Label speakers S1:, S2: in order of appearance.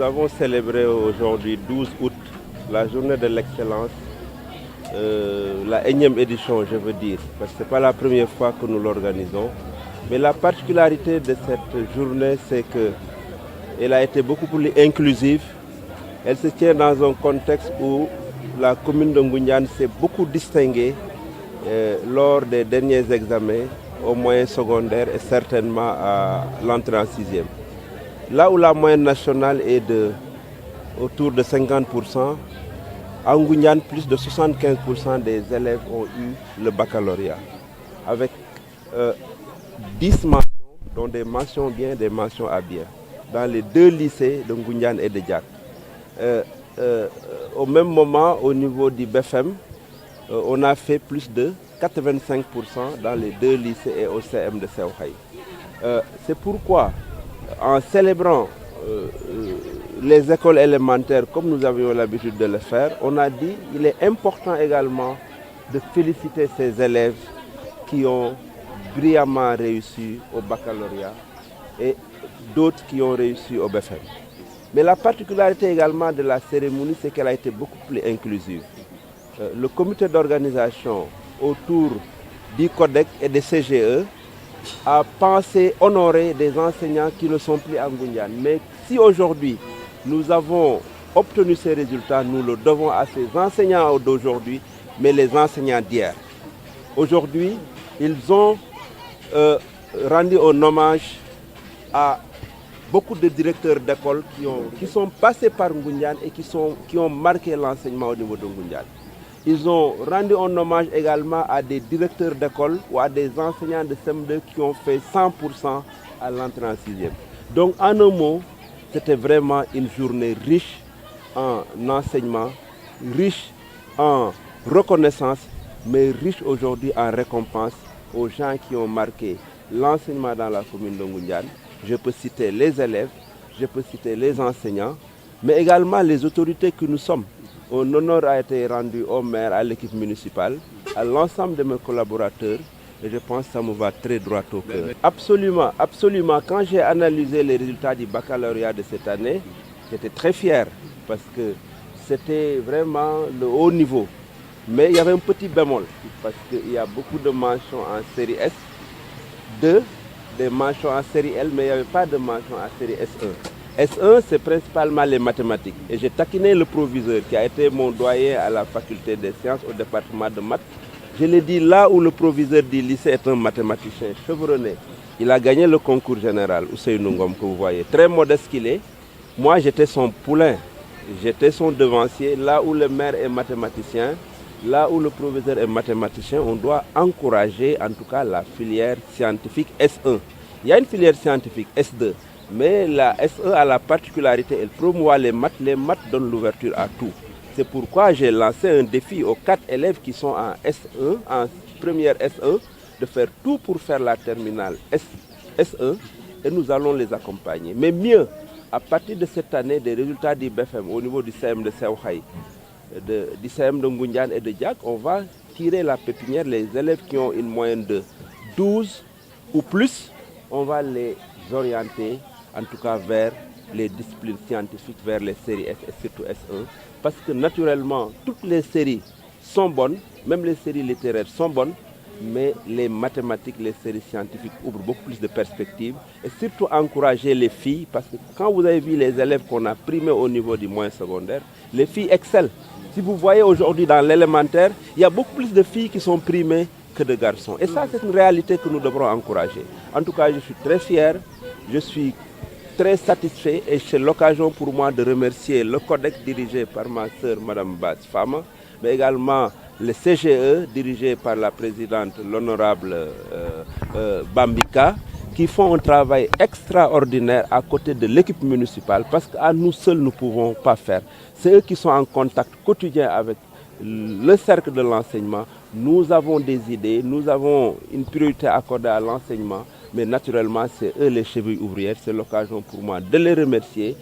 S1: avons célébré aujourd'hui 12 août la journée de l'excellence, la énième édition je veux dire, parce que ce n'est pas la première fois que nous l'organisons. Mais la particularité de cette journée, c'est qu'elle a été beaucoup plus inclusive. Elle se tient dans un contexte où la commune de Ngoundiane s'est beaucoup distinguée lors des derniers examens au moyen secondaire et certainement à l'entrée en sixième. Là où la moyenne nationale est autour de 50%, à Ngoundiane, plus de 75% des élèves ont eu le baccalauréat, avec 10 mentions, dont des mentions bien, des mentions à bien, dans les deux lycées de Ngoundiane et de Diack. Au même moment, au niveau du BFM, on a fait plus de 85% dans les deux lycées et au CM de Sewkhaye. C'est pourquoi, en célébrant les écoles élémentaires comme nous avions l'habitude de le faire, on a dit qu'il est important également de féliciter ces élèves qui ont brillamment réussi au baccalauréat et d'autres qui ont réussi au BFM. Mais la particularité également de la cérémonie, c'est qu'elle a été beaucoup plus inclusive. Le comité d'organisation autour du CODEC et des CGE a pensé honorer des enseignants qui ne sont plus en Ngoundiane. Mais si aujourd'hui nous avons obtenu ces résultats, nous le devons à ces enseignants d'aujourd'hui, mais les enseignants d'hier. Aujourd'hui, ils ont rendu un hommage à beaucoup de directeurs d'école qui sont passés par Ngoundiane et qui ont marqué l'enseignement au niveau de Ngoundiane. Ils ont rendu un hommage également à des directeurs d'école ou à des enseignants de CM2 qui ont fait 100% à l'entrée en sixième. Donc en un mot, c'était vraiment une journée riche en enseignement, riche en reconnaissance, mais riche aujourd'hui en récompense aux gens qui ont marqué l'enseignement dans la commune de Ngoundiane. Je peux citer les élèves, je peux citer les enseignants, mais également les autorités que nous sommes. Un honneur a été rendu au maire, à l'équipe municipale, à l'ensemble de mes collaborateurs, et je pense que ça me va très droit au cœur. Absolument, absolument. Quand j'ai analysé les résultats du baccalauréat de cette année, j'étais très fier parce que c'était vraiment le haut niveau. Mais il y avait un petit bémol, parce qu'il y a beaucoup de mentions en série S2, des mentions en série L, mais il n'y avait pas de mention en série S1. S1, c'est principalement les mathématiques. Et j'ai taquiné le proviseur qui a été mon doyen à la faculté des sciences au département de maths. Je l'ai dit là où le proviseur du lycée est un mathématicien chevronné. Il a gagné le concours général, Ousseynou Ngom, que vous voyez. Très modeste qu'il est. Moi, j'étais son poulain. J'étais son devancier. Là où le maire est mathématicien, là où le proviseur est mathématicien, on doit encourager en tout cas la filière scientifique S1. Il y a une filière scientifique S2. Mais la SE a la particularité, elle promouvoit les maths donnent l'ouverture à tout. C'est pourquoi j'ai lancé un défi aux 4 élèves qui sont en S1, en première S1, de faire tout pour faire la terminale S1 et nous allons les accompagner. Mais mieux, à partir de cette année, des résultats du BFM au niveau du CM de Sewkhaye, du CM de Ngoundiane et de Diack, on va tirer la pépinière, les élèves qui ont une moyenne de 12 ou plus, on va les orienter en tout cas vers les disciplines scientifiques, vers les séries S et surtout S1. Parce que naturellement, toutes les séries sont bonnes, même les séries littéraires sont bonnes, mais les mathématiques, les séries scientifiques ouvrent beaucoup plus de perspectives. Et surtout encourager les filles, parce que quand vous avez vu les élèves qu'on a primés au niveau du moyen secondaire, les filles excellent. Si vous voyez aujourd'hui dans l'élémentaire, il y a beaucoup plus de filles qui sont primées que de garçons. Et ça, c'est une réalité que nous devrons encourager. En tout cas, je suis très fier, je suis très satisfait et c'est l'occasion pour moi de remercier le CODEC dirigé par ma sœur, Mme Baz Fama, mais également le CGE dirigé par la présidente, l'honorable Bambika, qui font un travail extraordinaire à côté de l'équipe municipale parce qu'à nous seuls, nous ne pouvons pas faire. C'est eux qui sont en contact quotidien avec le cercle de l'enseignement. Nous avons des idées, nous avons une priorité accordée à l'enseignement, mais naturellement, c'est eux les chevilles ouvrières. C'est l'occasion pour moi de les remercier.